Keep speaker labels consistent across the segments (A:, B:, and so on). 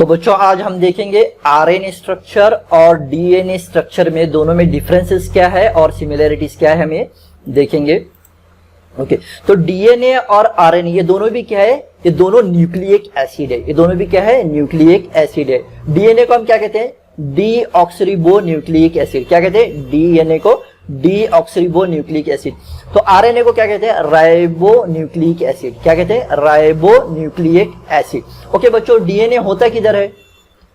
A: तो बच्चों आज हम देखेंगे आरएनए स्ट्रक्चर और डीएनए स्ट्रक्चर में दोनों में डिफरेंसेस क्या है और सिमिलरिटीज क्या है हमें देखेंगे। ओके तो डीएनए और आरएनए ये दोनों भी क्या है, ये दोनों न्यूक्लिक एसिड है। ये दोनों भी क्या है, न्यूक्लिक एसिड है। डीएनए को हम क्या कहते हैं, डीऑक्सीरिबो न्यूक्लिक एसिड। क्या कहते हैं, डीएनए को डीऑक्सीरिबो न्यूक्लिक एसिड। तो आरएनए को क्या कहते हैं, राइबो न्यूक्लिक एसिड। क्या कहते हैं, राइबो न्यूक्लिक एसिड। ओके बच्चों, डीएनए होता किधर है,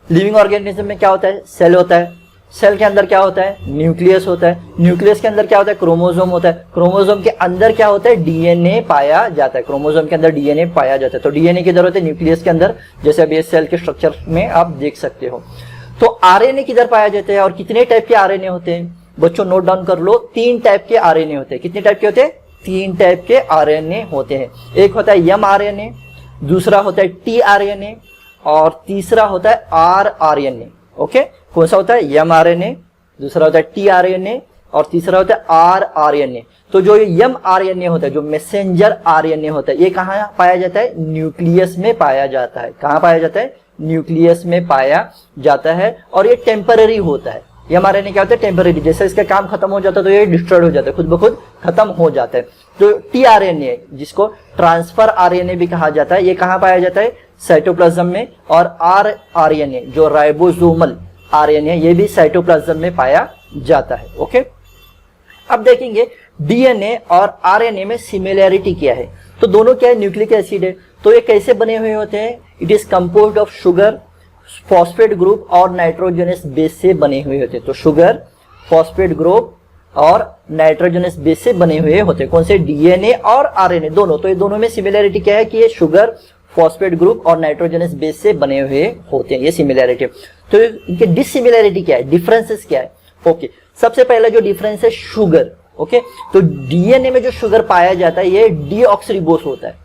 A: लिविंग ऑर्गेनिज्म में क्या होता है, सेल होता है। सेल के अंदर क्या होता है, न्यूक्लियस होता है। न्यूक्लियस के अंदर क्या होता है, क्रोमोसोम होता है। क्रोमोसोम के अंदर क्या होता है, डीएनए पाया जाता है। क्रोमोसोम के अंदर डीएनए पाया जाता है। तो डीएनए किधर होता है, न्यूक्लियस के अंदर, जैसे अभी सेल के स्ट्रक्चर में आप देख सकते हो। तो आरएनए किधर पाया जाता है और कितने टाइप के आरएनए होते हैं बच्चों, नोट डाउन कर लो। 3 टाइप के आरएनए होते हैं। कितने टाइप के होते हैं, 3 टाइप के आरएनए होते हैं। एक होता है एम आरएनए, दूसरा होता है टी आरएनए और तीसरा होता है आर आरएनए। ओके, कौन सा होता है, एम आरएनए, दूसरा होता है टी आरएनए और तीसरा होता है आर आरएनए। तो जो एम आरएनए होता है, जो मैसेंजर आरएनए होता है, ये कहाँ पाया जाता है, न्यूक्लियस में पाया जाता है। कहाँ पाया जाता है, न्यूक्लियस में पाया जाता है और ये टेम्पररी होता है। एम आरएनए क्या होता है, टेम्पररी, जैसे इसका काम खत्म हो जाता है तो ये डिस्ट्रॉयड हो जाता है, खुद ब खुद खत्म हो जाता है। तो टी आरएनए जिसको ट्रांसफर आरएनए भी कहा जाता है, ये कहाँ पाया जाता है, साइटोप्लाज्म में। और आर आरएनए जो राइबोसोमल आरएनए, ये भी साइटोप्लाज्म में पाया जाता है। ओके, अब देखेंगे डीएनए और आरएनए में सिमिलैरिटी क्या है। तो दोनों क्या है, न्यूक्लिक एसिड है। तो ये कैसे बने हुए होते हैं, it is composed of sugar, phosphate group और नाइट्रोजनस बेस से बने हुए होते हैं। तो शुगर, फॉस्फेट ग्रुप और नाइट्रोजनस बेस से बने हुए होते हैं। कौन से, डीएनए और आरएनए दोनों। तो ये दोनों में सिमिलैरिटी क्या है कि ये शुगर, फॉस्फेट ग्रुप और नाइट्रोजनस बेस से बने हुए होते हैं, ये सिमिलैरिटी। तो इनके डिससिमिलैरिटी क्या है, डिफरेंसेस क्या है। ओके, सबसे पहला जो डिफरेंस है शुगर। ओके, तो डीएनए में जो शुगर पाया जाता है ये डीऑक्सीरिबोस होता है।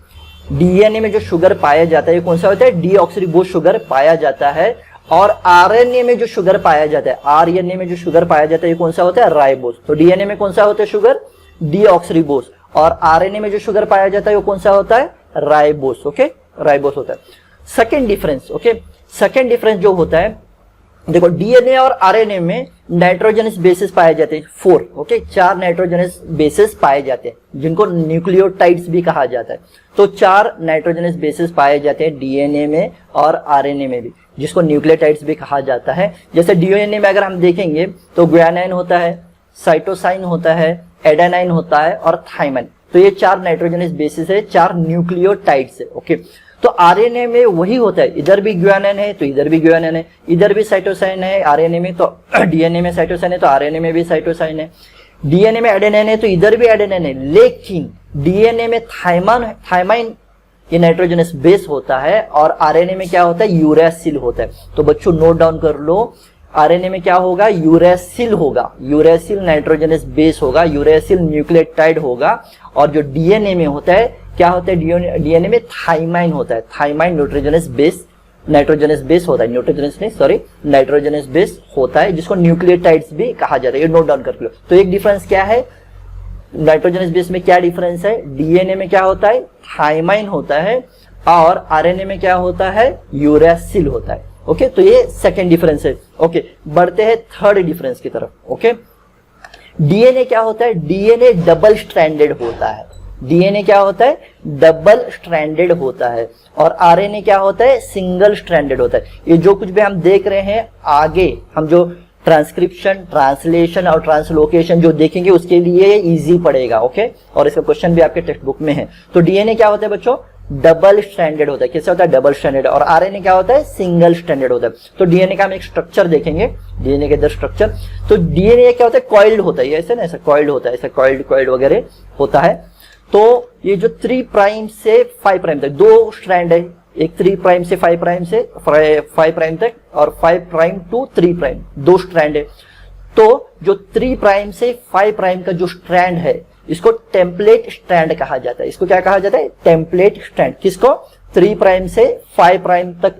A: डीएनए में जो शुगर पाया जाता है ये कौन सा होता है, डीऑक्सीरिबोस शुगर पाया जाता है। और आरएनए में जो शुगर पाया जाता है, आरएनए में जो शुगर पाया जाता है ये कौन सा होता है, राइबोस। तो डीएनए में कौन सा होता है शुगर, डीऑक्सीरिबोस, और आरएनए में जो शुगर पाया जाता है वो कौन सा होता है, राइबोस। ओके, राइबोस होता है। Second difference, okay, second difference जो होता है, देखो डीएनए और आरएनए में नाइट्रोजनस बेसिस पाए जाते हैं 4। ओके, 4 नाइट्रोजनस बेसिस पाए जाते हैं जिनको न्यूक्लियोटाइड्स भी कहा जाता है। तो 4 नाइट्रोजनस बेसिस पाए जाते हैं डीएनए में और आरएनए में भी, जिसको न्यूक्लियोटाइड्स भी कहा जाता है। जैसे डीएनए में अगर हम देखेंगे तो ग्वानाइन होता है, साइटोसाइन होता है, एडेनाइन होता है और थाइमाइन। तो ये 4 नाइट्रोजनस बेसिस है, 4 न्यूक्लियोटाइड्स है। ओके, तो आरएनए में वही होता है, इधर भी ग्वानाइन है तो इधर भी ग्वानाइन है, इधर भी साइटोसाइन है आरएनए में, तो डीएनए में साइटोसाइन है तो आरएनए में भी साइटोसाइन है। डीएनए में एडेनाइन है तो इधर भी एडेनाइन है। लेकिन डीएनए में थाइमाइन ये नाइट्रोजनस बेस होता है और आरएनए में क्या होता है, यूरेसिल होता है। तो बच्चों नोट डाउन कर लो, आरएनए में क्या होगा, यूरेसिल होगा, यूरेसिल नाइट्रोजनस बेस होगा, यूरेसिल न्यूक्लियोटाइड होगा। और जो डीएनए में होता है क्या होता है, डीएनए में थाइमाइन होता है, thiamine nitrogenous base, nitrogenous base होता है, नाइट्रोजनस बेस होता है, जिसको न्यूक्लियोटाइड्स भी कहा जाता है। ये नोट डाउन कर लो। तो एक डिफरेंस क्या है, नाइट्रोजनस बेस में क्या डिफरेंस है, डीएनए में क्या होता है, थाइमाइन होता है और आरएनए में क्या होता है, यूरेसिल होता है। ओके, तो ये सेकेंड डिफरेंस है। ओके, बढ़ते हैं थर्ड डिफरेंस की तरफ। ओके, डीएनए क्या होता है, डीएनए डबल स्ट्रैंडेड होता है। डीएनए क्या होता है, डबल स्ट्रैंडेड होता है। और आरएनए क्या होता है, सिंगल स्ट्रैंडेड होता है। ये जो कुछ भी हम देख रहे हैं आगे, हम जो ट्रांसक्रिप्शन, ट्रांसलेशन और ट्रांसलोकेशन जो देखेंगे उसके लिए इजी पड़ेगा। ओके, और इसका क्वेश्चन भी आपके टेक्स्ट बुक में है। तो डीएनए क्या होता है बच्चों, डबल स्ट्रैंडेड होता है। कैसे होता है, डबल स्ट्रैंडेड। और आरएनए क्या होता है, सिंगल स्ट्रैंडेड होता है। तो डीएनए का हम एक स्ट्रक्चर देखेंगे, डीएनए के अंदर स्ट्रक्चर। तो डीएनए क्या होता है, कॉइल्ड होता है, ऐसे ना, ऐसा कॉइल्ड होता है, ऐसा कॉइल्ड वगैरह होता है। तो ये जो 3 प्राइम से 5 प्राइम तक 2 स्ट्रैंड है, एक 3 प्राइम से 5 प्राइम से 5 प्राइम तक और 5 प्राइम टू 3 प्राइम 2 स्ट्रैंड है। तो जो 3 प्राइम से 5 प्राइम का जो स्ट्रैंड है इसको टेम्पलेट स्ट्रैंड कहा जाता है। इसको क्या कहा जाता है, टेम्पलेट स्ट्रैंड। किसको, 3 प्राइम से 5 प्राइम तक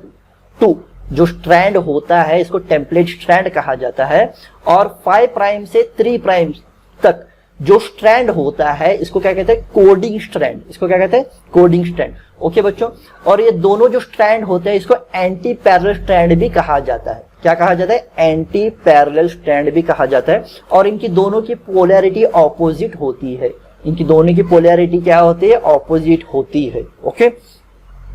A: 2 जो स्ट्रैंड होता है इसको टेम्पलेट स्ट्रैंड कहा जाता है। और 5 प्राइम से 3 प्राइम तक जो स्ट्रैंड होता है इसको क्या कहते हैं, कोडिंग स्ट्रैंड, इसको क्या कहते हैं, कोडिंग स्ट्रैंड। ओके बच्चों, और ये दोनों जो स्ट्रैंड होते हैं इसको एंटी पैरेलल स्ट्रैंड भी कहा जाता है। क्या कहा जाता है, एंटी पैरेलल स्ट्रैंड भी कहा जाता है। और इनकी दोनों की पोलैरिटी ऑपोजिट होती है, इनकी दोनों की पोलैरिटी क्या होती है, ऑपोजिट होती है। ओके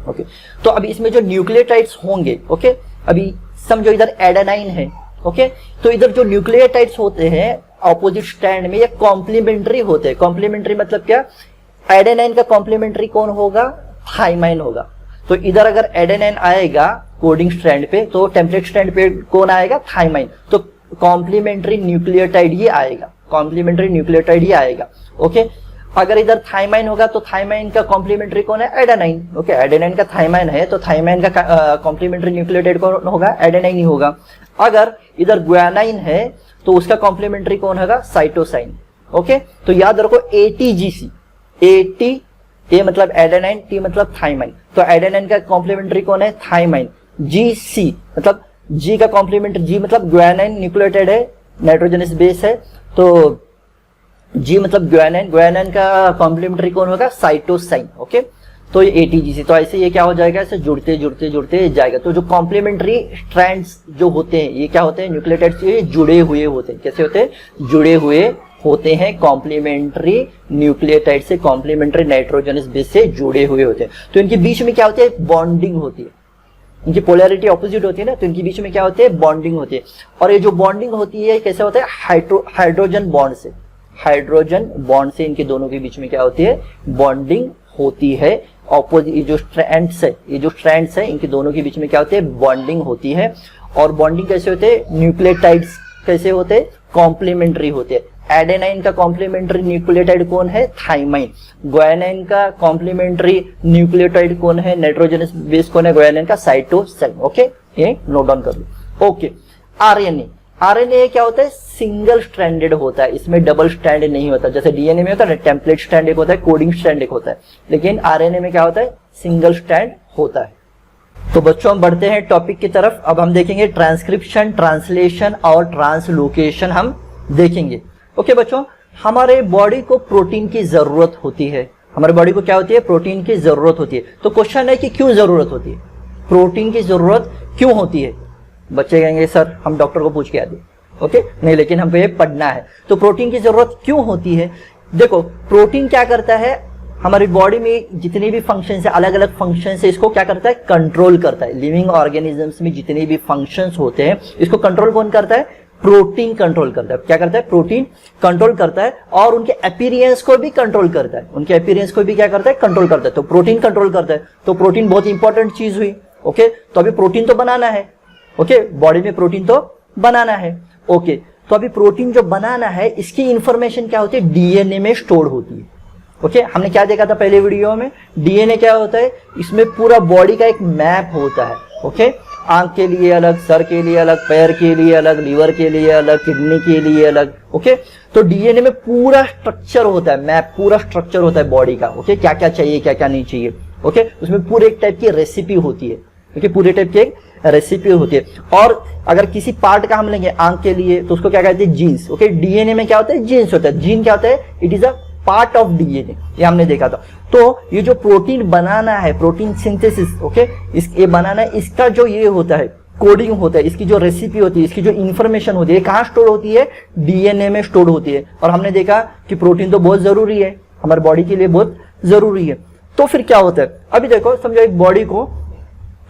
A: ओके, तो अभी इसमें जो न्यूक्लियोटाइड्स होंगे, ओके, अभी समझो इधर एडेनाइन है, ओके, तो इधर जो न्यूक्लियोटाइड्स होते हैं ऑपोजिट स्ट्रैंड में ये कॉम्प्लीमेंट्री होते हैं। कॉम्प्लीमेंट्री मतलब क्या, एडेनाइन का कॉम्प्लीमेंट्री कौन होगा, थाइमाइन होगा। तो इधर अगर एडेनाइन आएगा कोडिंग स्ट्रैंड पे तो टेम्पलेट स्ट्रैंड पे कौन आएगा, थाइमाइन। तो कॉम्प्लीमेंट्री न्यूक्लियोटाइड ही आएगा, कॉम्प्लीमेंट्री न्यूक्लियोटाइड ही आएगा। ओके, अगर इधर थाइमाइन होगा तो थाइमाइन का कॉम्प्लीमेंट्री कौन है, एडेनाइन। ओके, एडेनाइन का थाइमाइन है तो थाइमाइन का कॉम्प्लीमेंट्री न्यूक्लियोटाइड कौन होगा, एडेनाइन ही होगा। अगर इधर ग्वानाइन है तो उसका कॉम्प्लीमेंट्री कौन होगा, साइटोसाइन। ओके, तो याद रखो ATGC, AT, ए मतलब एडेनाइन, टी मतलब थाइमाइन, तो एडेनाइन का कॉम्प्लीमेंट्री कौन है, थाइमाइन। GC मतलब G का कॉम्प्लीमेंट्री, G मतलब ग्वानाइन न्यूक्लियोटाइड है, नाइट्रोजनस बेस है, तो G मतलब ग्वानाइन, ग्वानाइन का कॉम्प्लीमेंट्री कौन होगा, साइटोसाइन। ओके, तो ये ATGC, तो ऐसे ये क्या हो जाएगा, ऐसे जुड़ते जुड़ते जुड़ते जाएगा। तो जो कॉम्प्लीमेंट्री स्ट्रैंड्स जो होते हैं ये क्या होते हैं, न्यूक्लियोटाइड्स ये जुड़े हुए होते हैं। कैसे होते हैं, जुड़े हुए होते हैं, कॉम्प्लीमेंट्री न्यूक्लियोटाइड से, कॉम्प्लीमेंट्री नाइट्रोजनस बेस से जुड़े हुए होते हैं। तो इनके बीच में क्या होती है, बॉन्डिंग होती है। इनकी पोलैरिटी ऑपोजिट होती है ना, तो इनके बीच में क्या होते हैं, बॉन्डिंग होती है। और ये जो बॉन्डिंग होती है कैसे होता है, हाइड्रोजन बॉन्ड से, हाइड्रोजन बॉन्ड से इनके दोनों के बीच में क्या होती है, बॉन्डिंग होती है। ऑपोजिट जो स्ट्रैंड्स है, ये जो स्ट्रैंड्स है इनके दोनों के बीच में क्या होती है, बॉन्डिंग होती है। और बॉन्डिंग कैसे होते हैं, न्यूक्लियोटाइड्स कैसे होते हैं, कॉम्प्लीमेंट्री होते हैं। एडेनाइन का कॉम्प्लीमेंट्री न्यूक्लियोटाइड कौन है, थाइमाइन। ग्वानाइन का कॉम्प्लीमेंट्री न्यूक्लियोटाइड कौन है, नाइट्रोजनस बेस कौन है, ग्वानाइन का, साइटोसाइन। ओके, ये नोट डाउन कर लो। ओके, आरएनए, आरएनए क्या होता है, सिंगल स्ट्रैंडेड होता है, इसमें डबल स्ट्रैंड नहीं होता। जैसे डीएनए में होता है टेम्पलेट स्ट्रैंड एक होता है, कोडिंग स्ट्रैंड एक होता है, लेकिन आरएनए में क्या होता है, सिंगल स्ट्रैंड होता है। तो बच्चों हम बढ़ते हैं टॉपिक की तरफ। अब हम देखेंगे ट्रांसक्रिप्शन, ट्रांसलेशन और ट्रांसलोकेशन हम देखेंगे। ओके बच्चों, हमारे बॉडी को प्रोटीन की जरूरत होती है, हमारे बॉडी को क्या होती है, प्रोटीन की जरूरत होती है। तो क्वेश्चन है कि क्यों जरूरत होती है, प्रोटीन की जरूरत क्यों होती है। बच्चे कहेंगे सर हम डॉक्टर को पूछ के आते, ओके नहीं, लेकिन हमको ये पढ़ना है। तो प्रोटीन की जरूरत क्यों होती है, देखो प्रोटीन क्या करता है, हमारी बॉडी में जितने भी फंक्शंस है, अलग अलग फंक्शंस है, इसको क्या करता है, कंट्रोल करता है। लिविंग ऑर्गेनिजम्स में जितने भी फंक्शंस होते हैं इसको कंट्रोल कौन करता है, प्रोटीन कंट्रोल करता है। क्या करता है, प्रोटीन कंट्रोल करता है। और उनके अपीयरेंस को भी कंट्रोल करता है, उनके अपीयरेंस को भी क्या करता है, कंट्रोल करता है। तो प्रोटीन कंट्रोल करता है, तो प्रोटीन बहुत इंपॉर्टेंट चीज हुई। ओके, तो अभी प्रोटीन तो बनाना है, ओके, बॉडी में प्रोटीन तो बनाना है। ओके, तो अभी प्रोटीन जो बनाना है इसकी इंफॉर्मेशन क्या होती है, डीएनए में स्टोर होती है। ओके, हमने क्या देखा था पहले वीडियो में, डीएनए क्या होता है, इसमें पूरा बॉडी का एक मैप होता है। ओके, आंख के लिए अलग, सर के लिए अलग, पैर के लिए अलग, लीवर के लिए अलग, किडनी के लिए अलग। ओके, तो डीएनए में पूरा स्ट्रक्चर होता है, मैप, पूरा स्ट्रक्चर होता है बॉडी का। ओके, क्या क्या चाहिए, क्या क्या नहीं चाहिए। ओके, उसमें पूरे एक टाइप की रेसिपी होती है। ओके, पूरे टाइप की एक रेसिपी होती है। और अगर किसी पार्ट का हम लेंगे आंख के लिए तो उसको क्या कहते हैं, जीन्स। ओके, डीएनए में क्या होता है, जीन्स होता है। जीन क्या होता है, it is a part of DNA, ये हमने देखा था। तो ये जो प्रोटीन बनाना है, प्रोटीन सिंथेसिस, ओके, ये बनाना है, इसका जो ये होता है, कोडिंग होता है, इसकी जो रेसिपी होती है, इसकी जो इंफॉर्मेशन होती है, कहाँ स्टोर होती है, डीएनए में स्टोर होती है। और हमने देखा कि प्रोटीन तो बहुत जरूरी है, हमारे बॉडी के लिए बहुत जरूरी है। तो फिर क्या होता है, अभी देखो समझो एक बॉडी को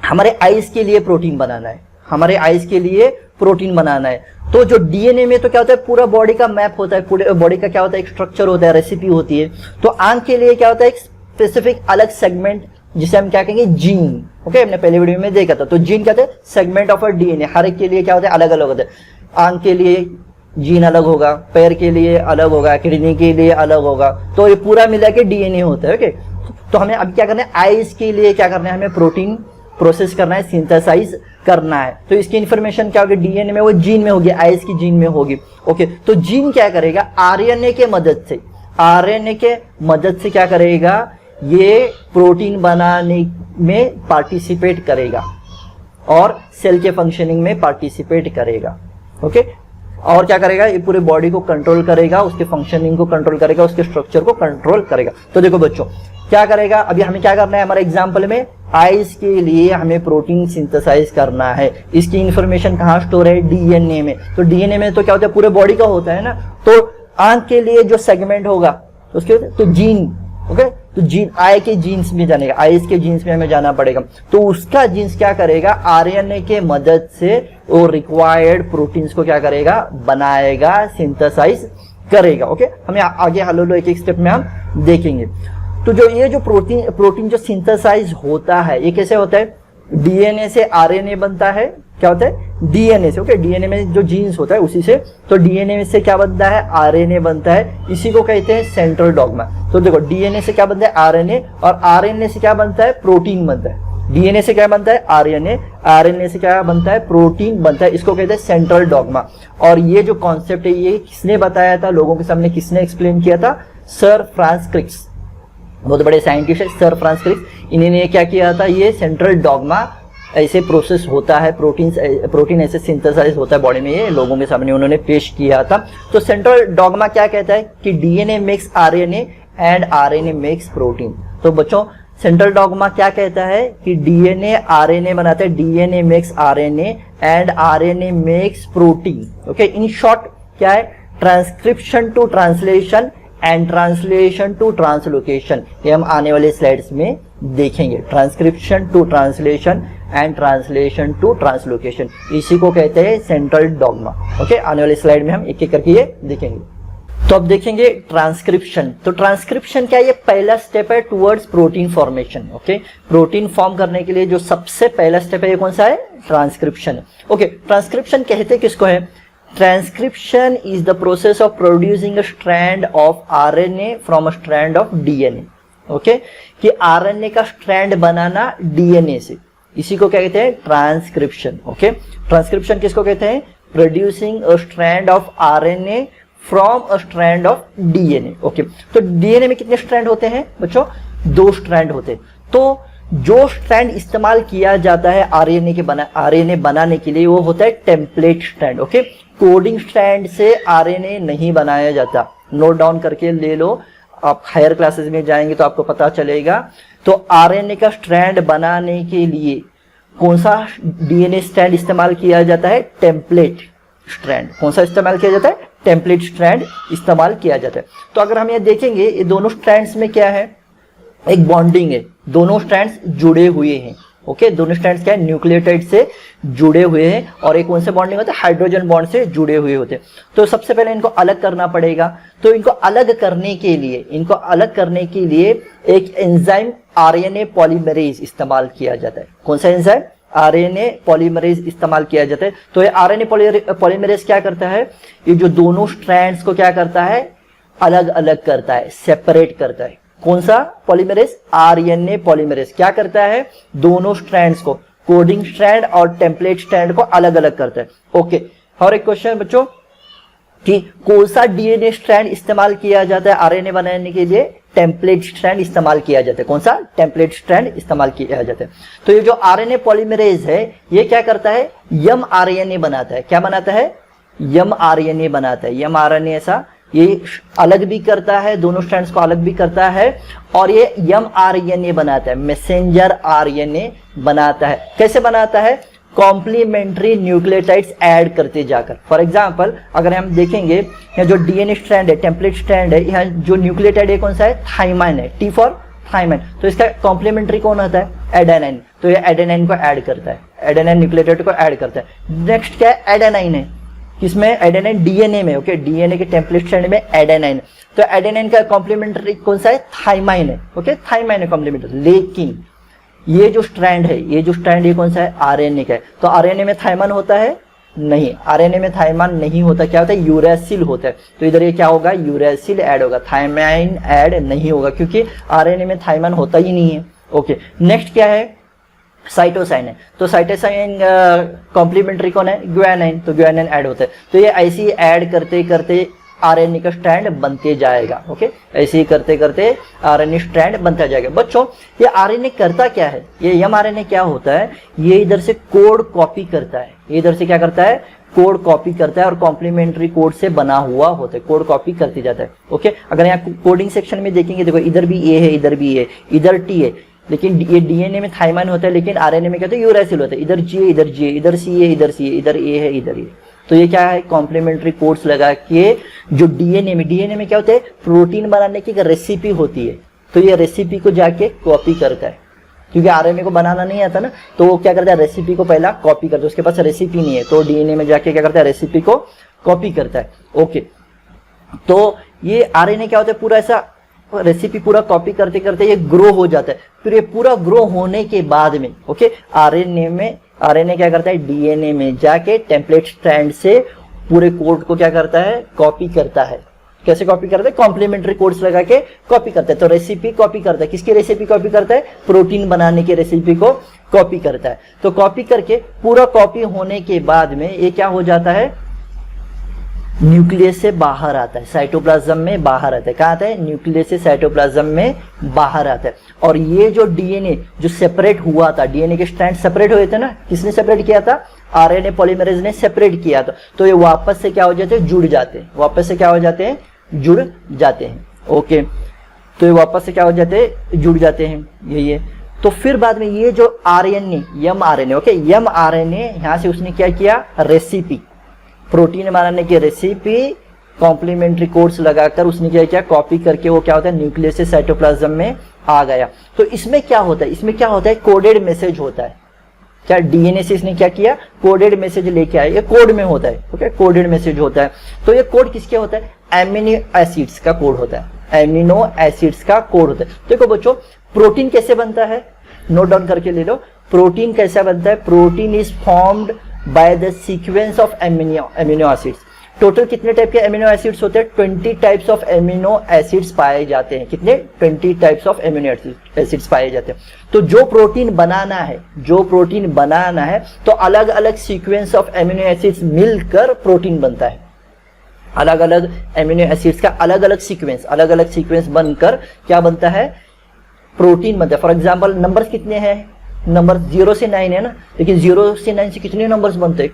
A: हमारे आईज के लिए प्रोटीन बनाना है, हमारे आईज के लिए प्रोटीन बनाना है। तो जो डीएनए में तो क्या होता है, पूरा बॉडी का मैप होता है, पूरे बॉडी का क्या होता है, एक स्ट्रक्चर होता है, रेसिपी होती है। तो आंख के लिए क्या होता है, एक स्पेसिफिक अलग सेगमेंट, जिसे हम क्या कहेंगे, जीन। ओके, हमने पहले वीडियो में देखा था। तो जीन क्या होता है, सेगमेंट ऑफ अ डीएनए, हर एक के लिए क्या होता है, अलग अलग होता है। आंख के लिए जीन अलग होगा, पैर के लिए अलग होगा, किडनी के लिए अलग होगा। तो ये पूरा मिला के डीएनए होता है। ओके, तो हमें अब क्या करना है, आईज के लिए क्या करना है, हमें प्रोटीन प्रोसेस करना है, सिंथेसाइज करना है। तो इसकी इंफॉर्मेशन क्या होगी, डीएनए में, वो जीन में होगी, आईज की जीन में होगी। ओके, तो जीन क्या करेगा, आरएनए के मदद से, आरएनए के मदद से क्या करेगा, ये प्रोटीन बनाने में पार्टिसिपेट करेगा और सेल के फंक्शनिंग में पार्टिसिपेट करेगा। ओके, और क्या करेगा, ये पूरे बॉडी को कंट्रोल करेगा, उसके फंक्शनिंग को कंट्रोल करेगा, उसके स्ट्रक्चर को कंट्रोल करेगा। तो देखो बच्चों क्या करेगा, अभी हमें क्या करना है, हमारे एग्जाम्पल में आइज के लिए हमें प्रोटीन सिंथेसाइज करना है। इसकी इंफॉर्मेशन कहाँ स्टोर है, डीएनए में। तो डीएनए में तो क्या होता है, पूरे बॉडी का होता है ना। तो आंख के लिए जो सेगमेंट होगा उसके तो जीन, ओके, तो जीन आई के जीन्स में जानेगा, आइज के जीन्स में हमें जाना पड़ेगा। तो उसका जीन्स क्या करेगा, आरएनए के मदद से वो रिक्वायर्ड प्रोटीन्स को क्या करेगा, बनाएगा, सिंथेसाइज करेगा। ओके, हमें आगे हलो एक एक स्टेप में हम देखेंगे। तो जो ये जो प्रोटीन जो सिंथेसाइज होता है, ये कैसे होता है, डीएनए से आरएनए बनता है। क्या होता है, डीएनए से, ओके, डीएनए में जो जीन्स होता है उसी से। तो डीएनए से क्या बनता है, आरएनए बनता है। इसी को कहते हैं सेंट्रल डॉग्मा। तो देखो डीएनए से क्या बनता है, आरएनए, और आरएनए से क्या बनता है, प्रोटीन बनता है। डीएनए से क्या बनता है, आरएनए, आरएनए से क्या बनता है, प्रोटीन बनता है। इसको कहते हैं सेंट्रल डॉग्मा। और ये जो कॉन्सेप्ट है ये किसने बताया था, लोगों के सामने किसने एक्सप्लेन किया था, सर फ्रांस क्रिक्स, बहुत बड़े साइंटिस्ट है सर फ्रांस क्रिक्स। इन्होंने क्या किया था, ये सेंट्रल डॉग्मा ऐसे प्रोसेस होता है, प्रोटीन ऐसे सिंथेसाइज होता है बॉडी में, ये लोगों के सामने उन्होंने पेश किया था। तो सेंट्रल डॉग्मा क्या कहता है कि DNA makes RNA and RNA makes protein. तो बच्चों सेंट्रल डॉग्मा क्या कहता है कि डीएनए आरएनए बनाता है, DNA makes RNA and RNA makes protein. Okay, in short क्या है, transcription to translation and translation to translocation. ये हम आने वाले स्लाइड्स में देखेंगे, transcription to translation and translation to translocation, इसी को कहते हैं सेंट्रल डॉग्मा। ओके, आने वाले स्लाइड में हम एक एक करके ये देखेंगे। तो अब देखेंगे ट्रांसक्रिप्शन। तो ट्रांसक्रिप्शन क्या है, ये पहला स्टेप है towards protein formation. Okay, protein form करने के लिए जो सबसे पहला स्टेप है ये कौन सा है, ट्रांसक्रिप्शन। ओके, ट्रांसक्रिप्शन कहते किसको है, transcription is the process of producing a strand of RNA from a strand of DNA. Okay, कि आरएनए का स्ट्रैंड बनाना डीएनए से, इसी को क्या कहते हैं, ट्रांसक्रिप्शन। ओके, ट्रांसक्रिप्शन किसको कहते हैं, producing a strand of RNA from a strand of DNA. Okay, तो डीएनए में कितने स्ट्रैंड होते हैं बच्चों, 2 स्ट्रैंड होते हैं। तो जो स्ट्रैंड इस्तेमाल किया जाता है आरएनए बनाने के लिए वो होता है template strand. Okay, coding strand से आरएनए नहीं बनाया जाता, नोट डाउन करके ले लो, आप हायर क्लासेस में जाएंगे तो आपको पता चलेगा। तो आरएनए का स्ट्रैंड बनाने के लिए कौन सा डीएनए स्ट्रैंड इस्तेमाल किया जाता है, टेम्पलेट स्ट्रैंड। कौन सा इस्तेमाल किया जाता है, टेम्पलेट स्ट्रैंड इस्तेमाल किया जाता है। तो अगर हम ये देखेंगे ये दोनों स्ट्रैंड्स में क्या है, एक बॉन्डिंग है, दोनों स्ट्रैंड्स जुड़े हुए हैं। ओके, दोनों स्ट्रैंड्स क्या है, न्यूक्लियोटाइड से जुड़े हुए हैं, और एक कौन से बॉन्डिंग होता है, हाइड्रोजन बॉन्ड से जुड़े हुए होते हैं। तो सबसे पहले इनको अलग करना पड़ेगा। तो इनको अलग करने के लिए एक एंजाइम आरएनए पॉलीमरेज इस्तेमाल किया जाता है। कौन सा एंजाइम, आरएनए पॉलीमरेज इस्तेमाल किया जाता है। तो ये आरएनए पॉलीमरेज क्या करता है, ये जो दोनों स्ट्रैंड्स को क्या करता है, अलग अलग करता है, सेपरेट करता है। कौन सा पॉलीमरेज, आरएनए पॉलीमरेज क्या करता है, दोनों स्ट्रैंड्स को, कोडिंग स्ट्रैंड और टेम्पलेट स्ट्रैंड को अलग अलग करता है। ओके, और एक क्वेश्चन बच्चों कि कौन सा डीएनए स्ट्रैंड इस्तेमाल किया जाता है आरएनए बनाने के लिए, टेम्पलेट स्ट्रैंड इस्तेमाल किया जाता है। कौन सा, टेम्पलेट स्ट्रैंड इस्तेमाल किया जाता है। तो ये जो आरएनए पॉलीमरेज है ये क्या करता है, एम आरएनए बनाता है। क्या बनाता है, एम आरएनए बनाता है। एम आरएनए ऐसा ये अलग भी करता है, दोनों स्ट्रैंड्स को अलग भी करता है, और ये एम आरएनए बनाता है, मैसेंजर आरएनए बनाता है। कैसे बनाता है, कॉम्प्लीमेंट्री न्यूक्लियोटाइड्स ऐड करते जाकर। फॉर एग्जांपल अगर हम देखेंगे यहाँ जो डीएनए स्ट्रैंड है, टेम्पलेट स्ट्रैंड है, यहाँ जो न्यूक्लियोटाइड है कौन सा है, थाइमाइन है, टी फॉर थाइमाइन। तो इसका कॉम्प्लीमेंट्री कौन होता है, एडेनाइन। तो ये एडेनाइन को ऐड करता है, एडेनाइन न्यूक्लियोटाइड को ऐड करता है। नेक्स्ट क्या है, एडेनाइन है, किसमें, एडेनाइन डीएनए में। ओके, डीएनए के टेम्पलेट स्ट्रैंड में एडेनाइन। तो एडेनाइन का कॉम्प्लीमेंट्री कौन सा है, थाइमाइन है। ओके, थाइमाइन है कॉम्प्लीमेंट्री। लेकिन ये जो स्ट्रैंड है, ये कौन सा है, आरएनए का है। तो आरएनए में थाइमाइन होता है, नहीं, आरएनए में थाइमाइन नहीं होता। क्या होता है, यूरेसिल होता है। तो इधर ये क्या होगा, यूरेसिल ऐड होगा, थाइमाइन ऐड नहीं होगा, क्योंकि आरएनए में थाइमाइन होता ही नहीं है। ओके, नेक्स्ट क्या है, साइटोसाइन है। तो साइटोसाइन कॉम्प्लीमेंट्री कौन है, ग्वानिन। तो ग्वानिन ऐड होता है। तो ये ऐसे ही ऐड करते करते आरएनए का स्ट्रैंड बनते जाएगा। ओके, ऐसे ही करते करते आरएनए स्ट्रैंड बनता जाएगा। बच्चों ये आरएनए करता क्या है, ये एमआरएनए क्या होता है, ये इधर से कोड कॉपी करता है, ये इधर से क्या करता है, कोड कॉपी करता है और कॉम्प्लीमेंट्री कोड से बना हुआ होता है, कोड कॉपी करते जाता है। ओके, अगर यहाँ कोडिंग सेक्शन में देखेंगे, देखो इधर भी ए है, इधर भी ए, इधर टी है, लेकिन ये डीएनए में थाइमाइन होता है, लेकिन आरएनए में क्या होता है, यूरैसिल होता है। इधर जी है, इधर जी है, इधर सी है, इधर सी है, इधर ए है, इधर ए। तो ये क्या है, कॉम्प्लीमेंट्री कोड्स लगा के जो डीएनए में क्या होता है, प्रोटीन बनाने की एक रेसिपी होती है, तो ये रेसिपी को जाके कॉपी करता है, क्योंकि आरएनए को बनाना नहीं आता ना, तो वो क्या करता है, रेसिपी को पहला कॉपी करता है। उसके पास रेसिपी नहीं है, तो डीएनए में जाके क्या करता है, रेसिपी को कॉपी करता है। ओके, तो ये आरएनए क्या होता है, पूरा ऐसा रेसिपी पूरा कॉपी करते करते ये ग्रो हो जाता है। फिर ये पूरा ग्रो होने के बाद में ओके, आरएनए क्या करता है, डीएनए में जाके टेम्पलेट स्ट्रैंड से पूरे कोड को क्या करता है, कॉपी करता है। कैसे कॉपी करता है, कॉम्प्लीमेंट्री कोड्स लगा के कॉपी करता है। तो रेसिपी कॉपी करता है, किसकी रेसिपी कॉपी करता है, प्रोटीन बनाने की रेसिपी को कॉपी करता है। तो कॉपी करके पूरा कॉपी होने के बाद में ये क्या हो जाता है, न्यूक्लियस से बाहर आता है, साइटोप्लाज्म में बाहर आता है। कहाँ आता है, न्यूक्लियस से साइटोप्लाज्म में बाहर आता है। और ये जो डीएनए जो सेपरेट हुआ था, डीएनए के स्ट्रैंड सेपरेट हुए थे ना, किसने सेपरेट किया था, आरएनए पॉलीमरेज ने सेपरेट किया था। तो ये वापस से क्या हो जाते हैं, जुड़ जाते हैं, वापस से क्या हो जाते हैं, जुड़ जाते हैं। ओके, तो ये वापस से क्या हो जाते हैं, जुड़ जाते हैं, यही है। तो फिर बाद में ये जो RNA, M RNA, okay, M RNA यहाँ से उसने क्या किया, रेसिपी, प्रोटीन बनाने की रेसिपी कॉम्प्लीमेंट्री कोड्स लगाकर उसने क्या किया, कॉपी करके वो क्या होता है, न्यूक्लियस से साइटोप्लाज्म में आ गया। तो इसमें क्या होता है, इसमें क्या होता है, कोडेड मैसेज होता है। क्या डीएनए से इसने क्या किया, कोडेड मैसेज लेके आया, ये कोड में होता है। ओके, कोडेड मैसेज होता है। तो ये कोड किसके होता है, एमिनो एसिड्स का कोड होता है, एमिनो एसिड्स का कोड होता है। देखो बच्चों, प्रोटीन कैसे बनता है, नोट डाउन करके ले लो। प्रोटीन कैसा बनता है, protein is formed by the sequence of amino acids. Total कितने टाइप के एमिनो एसिड्स होते हैं, 20 टाइप्स ऑफ एमिनो एसिड्स पाए जाते हैं। कितने, 20 टाइप्स ऑफ एमिनो एसिड्स पाए जाते हैं। तो जो प्रोटीन बनाना है, तो अलग अलग सीक्वेंस ऑफ एमिनो एसिड्स मिलकर प्रोटीन बनता है। अलग अलग एमिनो एसिड्स का अलग अलग सीक्वेंस बनकर क्या बनता है, प्रोटीन बनता है। फॉर एग्जाम्पल, नंबर्स कितने हैं, नंबर 0 से 9 है ना, लेकिन 0 से 9 से कितने नंबर्स बनते हैं,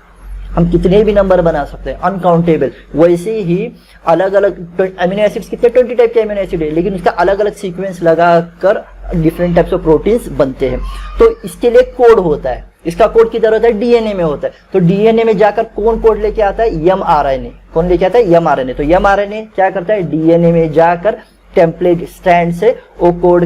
A: हम कितने भी नंबर बना सकते हैं, अनकाउंटेबल। वैसे ही अलग अलग एमिनो एसिड्स कितने, 20 टाइप के एमिनो एसिड है, लेकिन उसका अलग अलग सीक्वेंस लगाकर डिफरेंट टाइप्स ऑफ प्रोटीन्स बनते हैं। तो इसके लिए कोड होता है, इसका कोड किधर होता है, डीएनए में होता है। तो डीएनए में जाकर कौन कोड लेके आता है, एमआरएनए। कौन लेके आता है, एमआरएनए। तो एमआरएनए क्या करता है, डीएनए में जाकर टेम्पलेट स्ट्रैंड से वो कोड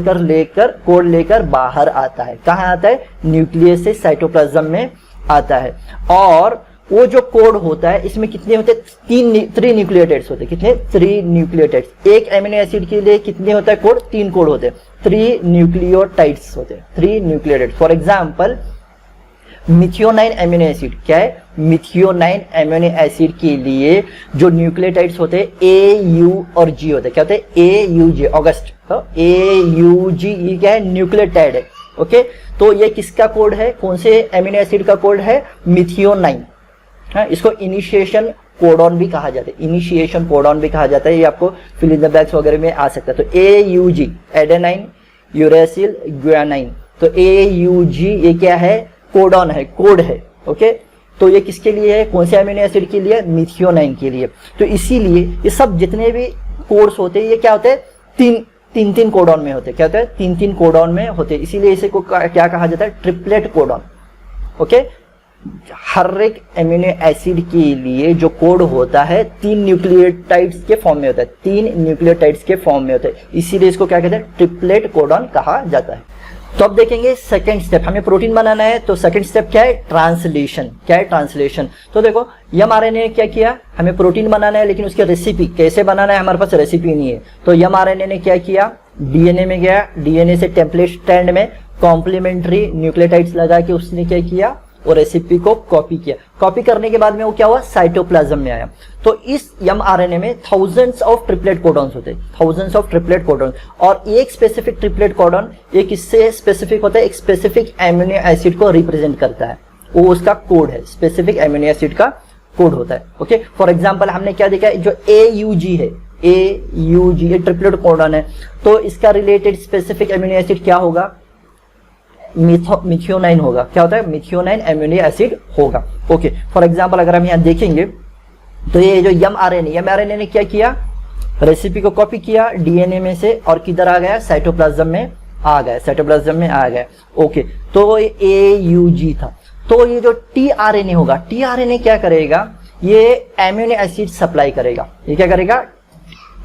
A: लेकर बाहर आता है। कहाँ आता है, न्यूक्लियस से साइटोप्लाज्म में आता है। और वो जो कोड होता है, इसमें कितने होते हैं, 3 न्यूक्लियोटाइड्स होते हैं। कितने, 3 न्यूक्लियोटाइड्स। एक एमिनो एसिड के लिए कितने होता है कोड, 3 कोड होते हैं, 3 न्यूक्लियोटाइड्स होते हैं, 3 nucleotides. For example, methionine amino acid, क्या है, मिथियोनाइन एमिनो एसिड के लिए जो न्यूक्लियोटाइड्स होते हैं ए, यू और जी होते हैं। क्या होते हैं, ए, यू, जी, ऑगस्ट। तो ए, यू, जी, ये क्या है, न्यूक्लियोटाइड है। ओके, तो ये किसका कोड है, कौन से एमिनो एसिड का कोड है, मिथियोनाइन। इसको इनिशिएशन कोडॉन भी कहा जाता है, इनिशिएशन कोडॉन भी कहा जाता है। ये आपको फिल इन द ब्लैंक्स वगैरह में आ सकता है। तो A, U, G, adenine, uracil, guanine. तो ए, यू, जी ये क्या है, कोडॉन है, कोड है। ओके, तो ये किसके लिए है, कौन से एमिनो एसिड के लिए, मिथियोनाइन के लिए। तो इसीलिए ये सब जितने भी कोड्स होते हैं, ये क्या होते हैं, तीन कोडॉन में होते हैं। क्या होता है, 3 कोडॉन में होते हैं। इसीलिए इसे को क्या कहा जाता है, ट्रिपलेट कोडॉन। ओके, हर एक एमिनो एसिड के लिए जो कोड होता है 3 न्यूक्लियोटाइड्स के फॉर्म में होता है, 3 न्यूक्लियोटाइड्स के फॉर्म में होता है। इसीलिए इसको क्या कहते हैं, ट्रिपलेट कोडॉन कहा जाता है। तो अब देखेंगे सेकंड स्टेप, हमें प्रोटीन बनाना है। तो सेकंड स्टेप क्या है, ट्रांसलेशन। क्या है, ट्रांसलेशन। तो देखो एमआरएनए ने क्या किया, हमें प्रोटीन बनाना है, लेकिन उसकी रेसिपी कैसे बनाना है, हमारे पास रेसिपी नहीं है। तो एमआरएनए ने क्या किया, डीएनए में गया, डीएनए से टेम्पलेट स्ट्रैंड में कॉम्प्लीमेंट्री न्यूक्लियोटाइड्स लगा के उसने क्या किया, और रेसिपी को कॉपी किया। कॉपी करने के बाद में वो क्या हुआ, साइटोप्लाज्म में आया। तो इस एमआरएनए में थाउजेंड्स ऑफ ट्रिपलेट कोडॉन्स होते हैं, थाउजेंड्स ऑफ ट्रिपलेट कोडॉन। और एक स्पेसिफिक ट्रिपलेट कोडॉन एक इससे स्पेसिफिक होता है, एक स्पेसिफिक एमिनो एसिड को रिप्रेजेंट करता है, वो उसका कोड है, स्पेसिफिक एमिनो एसिड का कोड होता है। ओके, फॉर एग्जाम्पल हमने क्या देखा, जो AUG है, AUG ये ट्रिपलेट कोडॉन है। तो इसका रिलेटेड स्पेसिफिक एमिनो एसिड क्या होगा, मिथियोनाइन होगा। क्या होता है? मिथियोनाइन एमिनो एसिड होगा। ओके, फॉर एग्जांपल अगर हम यहाँ देखेंगे तो ये जो एमआरएनए ने क्या किया? रेसिपी को कॉपी किया डीएनए में से और किधर आ गया? साइटोप्लाज्म में आ गया। ओके, तो AUG था। तो ये जो टीआरएनए होगा, टीआरएनए क्या करेगा? ये एमिनो एसिड सप्लाई करेगा। ये क्या करेगा?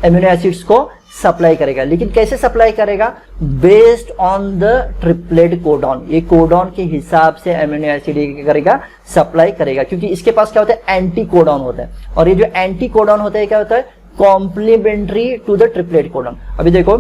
A: एमिनो एसिड्स को सप्लाई करेगा। लेकिन कैसे सप्लाई करेगा? Based on the triplet codon. ये कोडॉन के हिसाब से एमिनो एसिड क्या करेगा? सप्लाई करेगा। क्योंकि इसके पास क्या होता है? एंटी कोडॉन होता है। और ये जो एंटी कोडॉन होता है क्या होता है? Complementary to the triplet codon. अभी देखो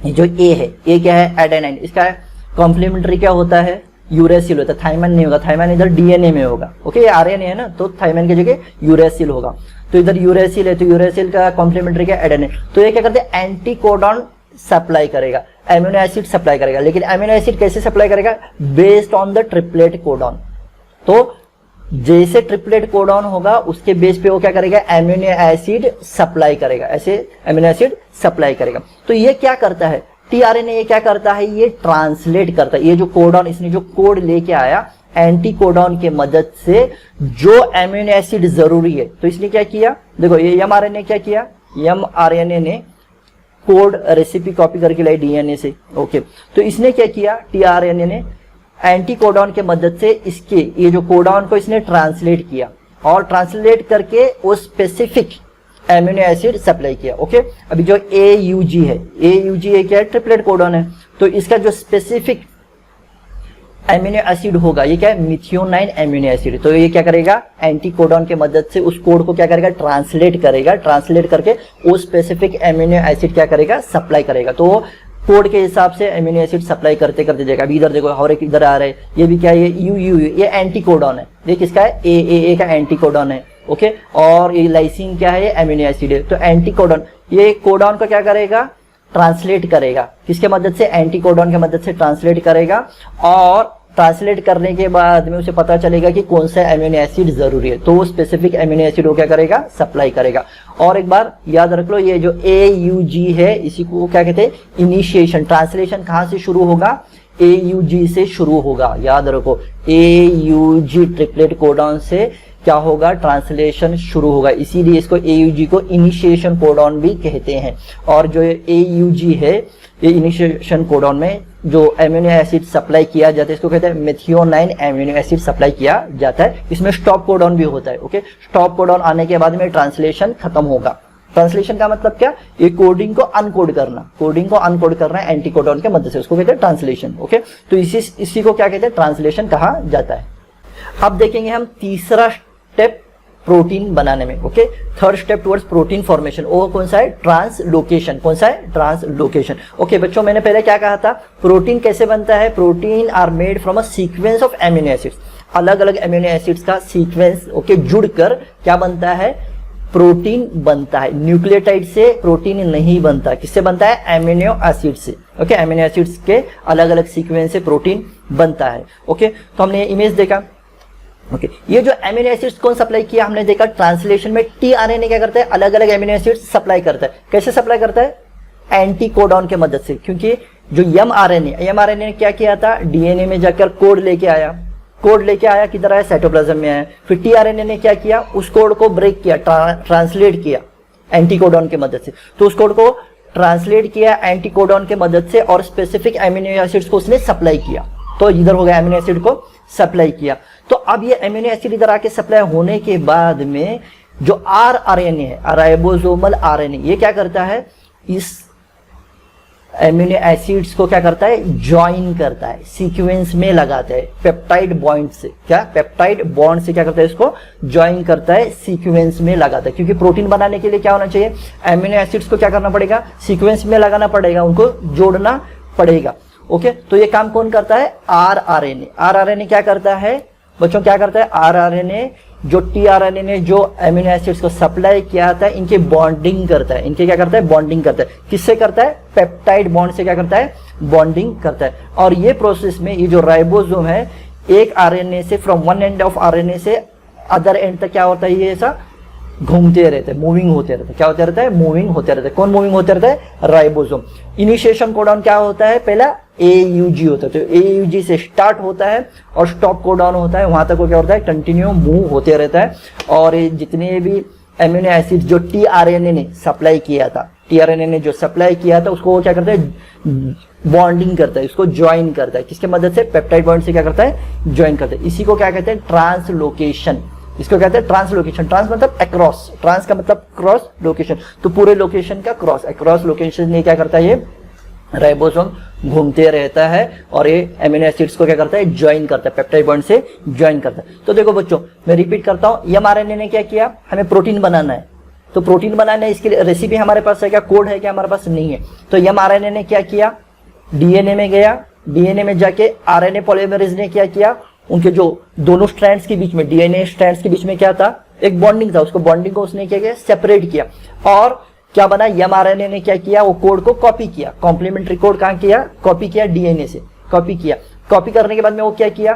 A: ये जो ए है, ए क्या है? एडेनाइन। इसका कॉम्प्लीमेंट्री क्या होता है? यूरेसिल होता है। थाइमिन नहीं होगा, थाइमिन इधर डीएनए में होगा। ओके, ये आरएनए है ना, तो थाइमिन की जगह यूरेसिल होगा। तो इधर यूरेसिल है, तो यूरेसिल का कॉम्प्लीमेंट्री क्या? एडेनाइन। तो ये क्या करते हैं? एंटी कोडॉन सप्लाई करेगा, एमिनो एसिड सप्लाई करेगा। लेकिन एमिनो एसिड कैसे सप्लाई करेगा? Based on the triplet codon. तो जैसे ट्रिपलेट कोडॉन होगा उसके बेस पे वो क्या करेगा? एमिनो एसिड सप्लाई करेगा। ऐसे एमिनो एसिड सप्लाई करेगा। तो ये क्या करता है? टीआरएनए ये क्या करता है? ये ट्रांसलेट करता है। ये जो कोडॉन, इसने जो कोड लेके आया एंटी कोडॉन के मदद से, जो एमिनो एसिड जरूरी है, तो इसने क्या किया? देखो ये एमआरएनए क्या किया? एमआरएनए ने कोड रेसिपी कॉपी करके लाई डीएनए से। ओके, तो इसने क्या किया? टीआरएनए ने एंटी कोडॉन के मदद से इसके ये जो कोडॉन को इसने ट्रांसलेट किया और ट्रांसलेट करके वो स्पेसिफिक एमिनो एसिड सप्लाई किया। ओके, अभी जो AUG है, AUG क्या है? ट्रिपलेट कोडॉन है। तो इसका जो स्पेसिफिक एमिनो एसिड होगा ये क्या है? Methionine amino acid. तो ये क्या करेगा? एंटी कोडॉन के मदद से उस कोड को क्या करेगा? ट्रांसलेट करेगा। ट्रांसलेट करके वो स्पेसिफिक एमिनो एसिड क्या करेगा? सप्लाई करेगा। तो कोड के हिसाब से एमिनो एसिड सप्लाई करते करते जाएगा। अभी इधर देखो और एक इधर आ रहा है, ये भी क्या है? ये ये एंटी कोडॉन है। ये किसका है? AAA का एंटी कोडॉन है। ओके, और ये लाइसिन क्या है? एमिनो एसिड है। तो एंटी कोडॉन, ये कोडॉन को क्या करेगा? ट्रांसलेट करेगा। किसके मदद से? एंटी कोडॉन के मदद से ट्रांसलेट करेगा। और ट्रांसलेट करने के बाद में उसे पता चलेगा कि कौन सा एमिनो एसिड जरूरी है, तो वो स्पेसिफिक एमिनो एसिड को क्या करेगा? सप्लाई करेगा। और एक बार याद रख लो, ये जो AUG है इसी को क्या कहते हैं? इनिशिएशन। ट्रांसलेशन कहां से शुरू होगा? AUG से शुरू होगा। याद रखो, AUG ट्रिपलेट कोडॉन से क्या होगा? ट्रांसलेशन शुरू होगा। इसीलिए इसको AUG को इनिशिएशन कोडॉन भी कहते हैं। और जो AUG है, ये इनिशिएशन कोडॉन में जो एमिनो एसिड सप्लाई किया जाता है इसको कहते हैं मिथियोनाइन एमिनो एसिड सप्लाई किया जाता है। इसमें स्टॉप कोडॉन भी होता है। ओके, स्टॉप कोडॉन आने के बाद में ट्रांसलेशन खत्म होगा। ट्रांसलेशन का मतलब क्या? ये कोडिंग को अनकोड करना, कोडिंग को अनकोड करना है एंटी कोडॉन के मदद से, उसको कहते हैं ट्रांसलेशन। ओके, तो इसी को क्या कहते हैं? ट्रांसलेशन कहा जाता है। अब देखेंगे हम तीसरा स्टेप प्रोटीन बनाने में। Okay, third step towards protein formation, वो कौन सा है? ट्रांसलोकेशन। कौन सा है? ट्रांसलोकेशन। ओके बच्चों, मैंने पहले क्या कहा था? प्रोटीन कैसे बनता है? Protein are made from a sequence of amino acids. अलग अलग एमिनो एसिड्स का सीक्वेंस ओके जुड़कर क्या बनता है? प्रोटीन बनता है। न्यूक्लियोटाइड से प्रोटीन नहीं बनता। किससे बनता है? एमिनो एसिड से। ओके, एमिनो एसिड्स के अलग अलग सीक्वेंस से प्रोटीन बनता है। ओके, तो हमने इमेज देखा। ओके, ये जो एमिनो एसिड्स कौन सप्लाई किया? हमने देखा ट्रांसलेशन में टीआरएनए क्या करता है? अलग अलग एमिनो एसिड्स सप्लाई करता है। कैसे सप्लाई करता है? एंटी कोडॉन के मदद से। क्योंकि जो एमआरएनए ने क्या किया था? डीएनए में जाकर कोड लेके आया। कोड लेके आया किधर आया? साइटोप्लाज्म में आया। फिर टीआरएनए ने क्या किया? उस कोड को ब्रेक किया, ट्रांसलेट किया एंटी कोडॉन के मदद से। तो उस कोड को ट्रांसलेट किया एंटी कोडॉन के मदद से और स्पेसिफिक एमिनो एसिड्स को उसने सप्लाई किया। तो इधर हो गया एमिनो एसिड को सप्लाई किया। तो अब ये एमिनो एसिड इधर आके सप्लाई होने के बाद में जो आरएनए है, राइबोसोमल आरएनए, ये क्या करता है? इस एमिनो एसिड्स को क्या करता है? ज्वाइन करता है, सीक्वेंस में लगाता है पेप्टाइड बॉन्ड से। क्या? पेप्टाइड बॉन्ड से क्या करता है? इसको ज्वाइन करता है, सीक्वेंस में लगाता है। क्योंकि प्रोटीन बनाने के लिए क्या होना चाहिए? एमिनो एसिड्स को क्या करना पड़ेगा? सीक्वेंस में लगाना पड़ेगा, उनको जोड़ना पड़ेगा। ओके, तो ये काम कौन करता है? आरआरएनए। आरआरएनए क्या करता है बच्चों? क्या करता है? आरआरएनए जो टीआरएनए ने जो एमिनो एसिड्स को सप्लाई किया था इनके बॉन्डिंग करता है। इनके क्या करता है? बॉन्डिंग करता है। किससे करता है? पेप्टाइड बॉन्ड से क्या करता है? बॉन्डिंग करता है। और ये प्रोसेस में ये जो राइबोसोम है, एक आरएनए से from one end of RNA से अदर एंड तक क्या होता है? ये ऐसा घूमते रहते हैं, मूविंग होते रहते हैं। क्या होते रहता है? मूविंग होते रहते हैं। कौन मूविंग होते रहता है? राइबोसोम। इनिशिएशन कोडॉन क्या होता है? पहला AUG होता है, तो AUG से स्टार्ट होता है और स्टॉप कोडॉन होता है, वहां तक वो क्या होता है? कंटिन्यू मूव होते रहता है। और जितने भी एमिनो एसिड जो tRNA ने सप्लाई किया था, tRNA ने जो सप्लाई किया था उसको वो क्या करता है? बॉन्डिंग करता है, उसको ज्वाइन करता है। किसके मदद से? पेप्टाइड बॉन्ड से क्या करता है? ज्वाइन करता है। इसी को क्या कहते हैं? ट्रांसलोकेशन। इसको कहते हैं ट्रांसलोकेशन। ट्रांस मतलब अक्रॉस, ट्रांस का मतलब क्रॉस, लोकेशन तो पूरे लोकेशन का क्रॉस, अक्रॉस लोकेशन ये क्या करता है? ये राइबोसोम घूमते रहता है और ये एमिनो एसिड्स को क्या करता है? ज्वाइन करता है, पेप्टाइड बॉन्ड से ज्वाइन करता है। तो देखो बच्चों, मैं रिपीट करता हूं, mRNA ने क्या किया? हमें प्रोटीन बनाना है, तो प्रोटीन बनाना है, इसके लिए रेसिपी हमारे पास है क्या? कोड है क्या? हमारे पास नहीं है। तो mRNA ने क्या किया? DNA में गया, DNA में जाके RNA पॉलीमरेज ने क्या किया? उनके जो दोनों स्ट्रैंड्स के बीच में, DNA स्ट्रैंड्स के बीच में क्या था? एक बॉन्डिंग था, उसको बॉन्डिंग को उसने क्या किया? सेपरेट किया और क्या बना? mRNA ने क्या किया? वो कोड को कॉपी किया। कॉम्प्लीमेंट्री कोड कहां किया? कॉपी किया, DNA से कॉपी किया। कॉपी करने के बाद में वो क्या किया?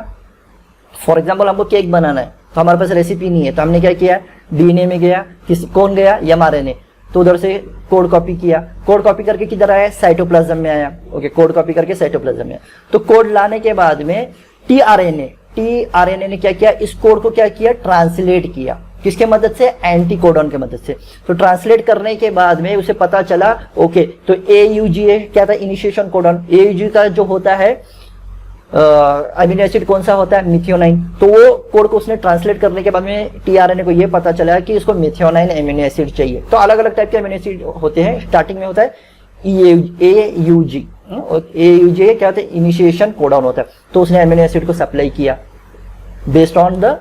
A: फॉर एग्जाम्पल हमको केक बनाना है, तो हमारे पास रेसिपी नहीं है, तो हमने क्या किया? DNA में गया, कौन गया? mRNA, तो उधर से कोड कॉपी किया। कोड कॉपी करके किधर आया? साइटोप्लाज्म में आया। ओके, कोड कॉपी करके साइटोप्लाज्म में आया। तो कोड लाने के बाद में tRNA ने क्या किया? इस कोड को क्या किया? ट्रांसलेट किया। किसके मदद से? एंटीकोडॉन के मदद से। तो ट्रांसलेट करने के बाद में उसे पता चला, ओके, तो AUG क्या था? Initiation codon. AUG का जो होता है अमीनो एसिड कौन सा होता है? मिथियोनाइन। तो वो कोड को उसने ट्रांसलेट करने के बाद में tRNA को ये पता चला कि इसको मिथियोनाइन अमीनो एसिड चाहिए। तो अलग अलग टाइप के अमीनो एसिड होते हैं। स्टार्टिंग में होता है AUG। AUG क्या होता है? इनिशिएशन कोडॉन होता है। तो उसने अमीनो एसिड को सप्लाई किया बेस्ड ऑन द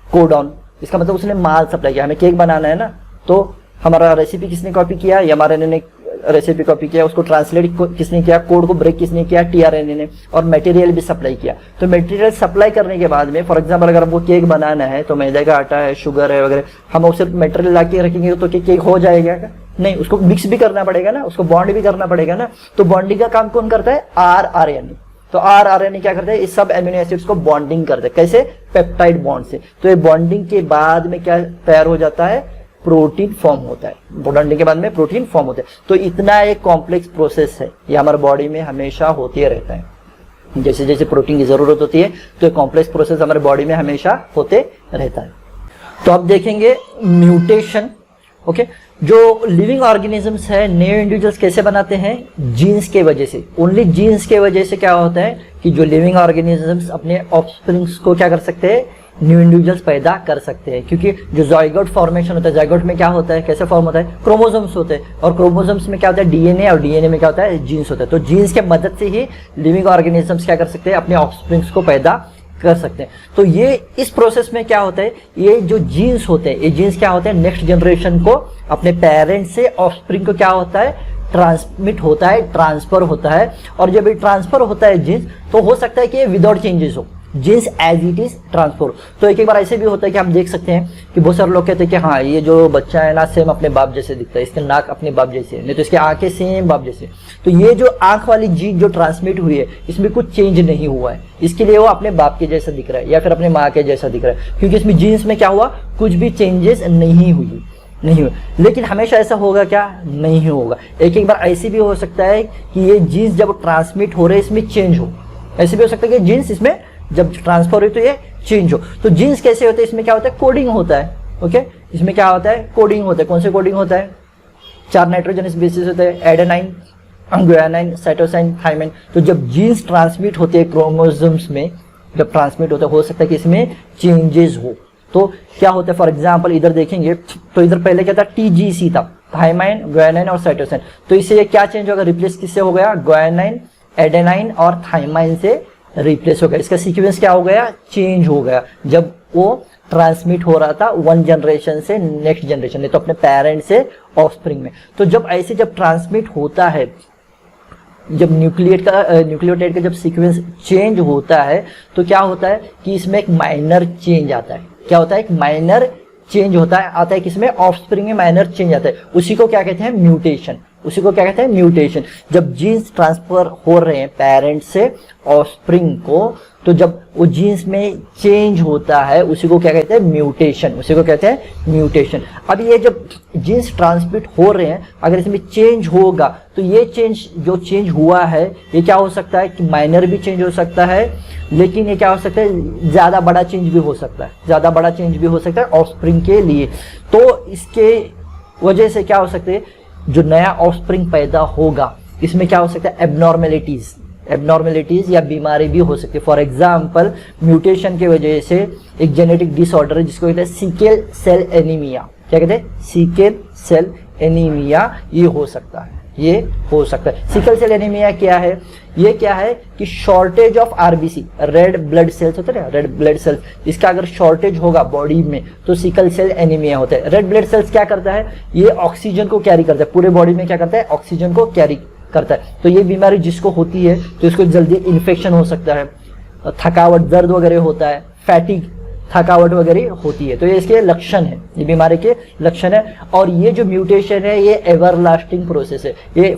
A: कोडॉन। इसका मतलब उसने माल सप्लाई किया। हमें केक बनाना है ना, तो हमारा रेसिपी किसने कॉपी किया? mRNA ने रेसिपी कॉपी किया। उसको ट्रांसलेट किसने किया? कोड को ब्रेक किसने किया? tRNA ने। और मटेरियल भी सप्लाई किया। तो मटेरियल सप्लाई करने के बाद में, फॉर एग्जांपल अगर हमको केक बनाना है तो मैदे का आटा है, शुगर है वगैरह, हम उसे मटेरियल ला के रखेंगे तो केक हो जाएगा क्या? नहीं, उसको मिक्स भी करना पड़ेगा ना, उसको बॉन्ड भी करना पड़ेगा ना। तो बॉन्डिंग का काम कौन करता है? rRNA। तो rRNA क्या करता है? इस सब एमिनो एसिड्स को बॉन्डिंग करते हैं। कैसे? पेप्टाइड बॉन्ड से। तो ये बॉन्डिंग के बाद में क्या तैयार हो जाता है? प्रोटीन फॉर्म होता है। बॉन्डिंग के बाद में प्रोटीन फॉर्म होता है। तो इतना एक कॉम्प्लेक्स प्रोसेस है, ये हमारे बॉडी में हमेशा होते रहता है। जैसे जैसे प्रोटीन की जरूरत होती है तो कॉम्प्लेक्स प्रोसेस हमारे बॉडी में हमेशा होते रहता है। तो अब देखेंगे म्यूटेशन। ओके, जो लिविंग ऑर्गेनिजम्स है, नए इंडिविजुअल्स कैसे बनाते हैं? जीन्स के वजह से। ओनली जीन्स के वजह से क्या होता है कि जो लिविंग ऑर्गेनिजम्स अपने ऑफस्प्रिंग्स को क्या कर सकते हैं? न्यू इंडिविजुअल्स पैदा कर सकते हैं। क्योंकि जो जाइगोट फॉर्मेशन होता है, जाइगोट में क्या होता है? कैसे फॉर्म होता है? क्रोमोसोम्स होते हैं, और क्रोमोसोम्स में क्या होता है? DNA, और DNA में क्या होता है? जीन्स होता है। तो जीन्स के मदद से ही लिविंग ऑर्गेनिजम्स क्या कर सकते हैं? अपने ऑफस्प्रिंग्स को पैदा कर सकते हैं। तो ये इस प्रोसेस में क्या होता है? ये जो जीन्स होते हैं, ये जीन्स क्या होते हैं? नेक्स्ट जनरेशन को अपने पेरेंट्स से ऑफस्प्रिंग को क्या होता है? ट्रांसमिट होता है, ट्रांसफर होता है। और जब ये ट्रांसफर होता है जीन्स, तो हो सकता है कि विदाउट चेंजेस हो, genes as it is transfer. तो एक बार ऐसे भी होता है कि हम देख सकते हैं कि बहुत सारे लोग कहते हैं कि हाँ, ये जो बच्चा है ना, सेम अपने बाप जैसे दिखता है, इसके नाक अपने बाप जैसे है, नहीं तो इसके आंखें सेम बाप जैसे। तो ये जो आंख वाली जीन जो ट्रांसमिट हुई है, इसमें कुछ चेंज नहीं हुआ है, इसके लिए वो अपने बाप के जैसा दिख रहा है या फिर अपने माँ के जैसा दिख रहा है, क्योंकि इसमें जीन्स में क्या हुआ? कुछ भी चेंजेस नहीं हुई। लेकिन हमेशा ऐसा होगा क्या? नहीं होगा। एक बार ऐसे भी हो सकता है कि ये जीन्स जब ट्रांसमिट हो रहे इसमें चेंज हो। ऐसे भी हो सकता है कि जीन्स इसमें जब ट्रांसफर हो तो ये चेंज हो। तो जीन्स कैसे होते हैं? इसमें क्या होता है? कोडिंग होता है। ओके, इसमें क्या होता है? कोडिंग होता है। कौन से कोडिंग होता है? 4 नाइट्रोजनस बेसिस होते हैं, एडेनाइन, ग्वानिन, साइटोसिन, थाइमिन। तो जब जीन्स ट्रांसमिट होते हैं क्रोमोसोम्स में, जब ट्रांसमिट होता है, हो सकता है कि इसमें चेंजेस हो। तो क्या होता है? फॉर एग्जाम्पल इधर देखेंगे तो इधर पहले क्या था? TGC था, थाइमाइन, ग्वानिन और साइटोसिन। तो इससे क्या चेंज होगा? रिप्लेस किससे हो गया? ग्वानिन, एडेनाइन और थाइमाइन से रिप्लेस हो गया। इसका सीक्वेंस क्या हो गया? चेंज हो गया जब वो ट्रांसमिट हो रहा था वन जनरेशन से नेक्स्ट जनरेशन में, तो अपने पेरेंट से ऑफस्प्रिंग में। तो जब ऐसे जब ट्रांसमिट होता है, जब न्यूक्लियोटाइड का जब सीक्वेंस चेंज होता है, तो क्या होता है कि इसमें एक माइनर चेंज आता है। क्या होता है? एक माइनर चेंज होता है, आता है किसमें? ऑफस्प्रिंग में माइनर चेंज आता है। उसी को क्या कहते हैं? म्यूटेशन। उसी को क्या कहते हैं, म्यूटेशन। जब जीन्स ट्रांसफर हो रहे हैं पेरेंट से ऑफस्प्रिंग को, तो जब वो जीन्स में चेंज होता है उसी को क्या कहते हैं, म्यूटेशन, उसी को कहते हैं म्यूटेशन। अब ये जब जीन्स ट्रांसमिट हो रहे हैं, अगर इसमें चेंज होगा तो ये चेंज जो चेंज हुआ है ये क्या हो सकता है कि माइनर भी चेंज हो सकता है, लेकिन ये क्या हो सकता है, ज्यादा बड़ा चेंज भी हो सकता है, ज्यादा बड़ा चेंज भी हो सकता है ऑफस्प्रिंग के लिए। तो इसके वजह से क्या हो सकता है, जो नया ऑफस्प्रिंग पैदा होगा इसमें क्या हो सकता है, एबनॉर्मेलिटीज या बीमारी भी हो सकती है। फॉर एग्जाम्पल म्यूटेशन की वजह से एक जेनेटिक डिसऑर्डर है जिसको कहते हैं सिकल सेल एनीमिया। क्या कहते हैं, सिकल सेल एनीमिया, ये हो सकता है, ये हो सकता है। सिकल सेल एनीमिया क्या है, ये क्या है कि shortage of RBC, red blood cells होते हैं ना, रेड ब्लड सेल्स, इसका अगर शॉर्टेज होगा बॉडी में तो सिकल सेल एनीमिया होता है। रेड ब्लड सेल्स क्या करता है, ये ऑक्सीजन को कैरी करता है, पूरे बॉडी में क्या करता है, ऑक्सीजन को कैरी करता है। तो ये बीमारी जिसको होती है तो इसको जल्दी इन्फेक्शन हो सकता है, थकावट, दर्द वगैरह होता है, फैटिग, थकावट वगैरह होती है। तो ये इसके लक्षण है, ये बीमारी के लक्षण है। और ये जो म्यूटेशन है ये एवरलास्टिंग प्रोसेस है, ये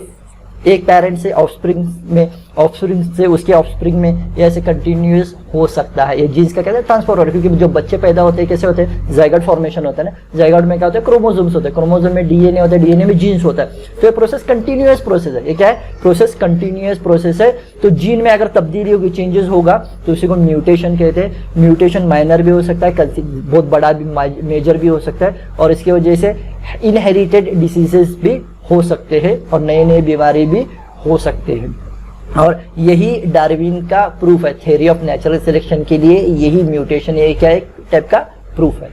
A: एक पेरेंट से ऑफस्प्रिंग में, ऑफस्प्रिंग से उसके ऑफस्प्रिंग में ये ऐसे कंटिन्यूअस हो सकता है। ये जीन्स का कहते हैं ट्रांसफर हो रहा है, क्योंकि जो बच्चे पैदा होते हैं कैसे होते हैं, जाइगोट फॉर्मेशन होता है ना, जाइगोट में क्या होता है, क्रोमोसोम्स होते हैं, क्रोमोसोम में डीएनए होता है, डीएनए में जीन्स होता है। तो ये प्रोसेस कंटिन्यूअस प्रोसेस है, ये क्या है, प्रोसेस कंटिन्यूअस प्रोसेस है। तो जीन में अगर तब्दीली होगी, चेंजेस होगा तो उसी को म्यूटेशन कहते हैं। म्यूटेशन माइनर भी हो सकता है, बहुत बड़ा भी, मेजर भी हो सकता है, और इसकी वजह से इनहेरिटेड डिसीजेस भी हो सकते हैं और नए नए बीमारी भी हो सकते हैं। और यही डार्विन का प्रूफ है, थ्योरी ऑफ नेचुरल सिलेक्शन के लिए यही म्यूटेशन, ये क्या एक टाइप का प्रूफ है।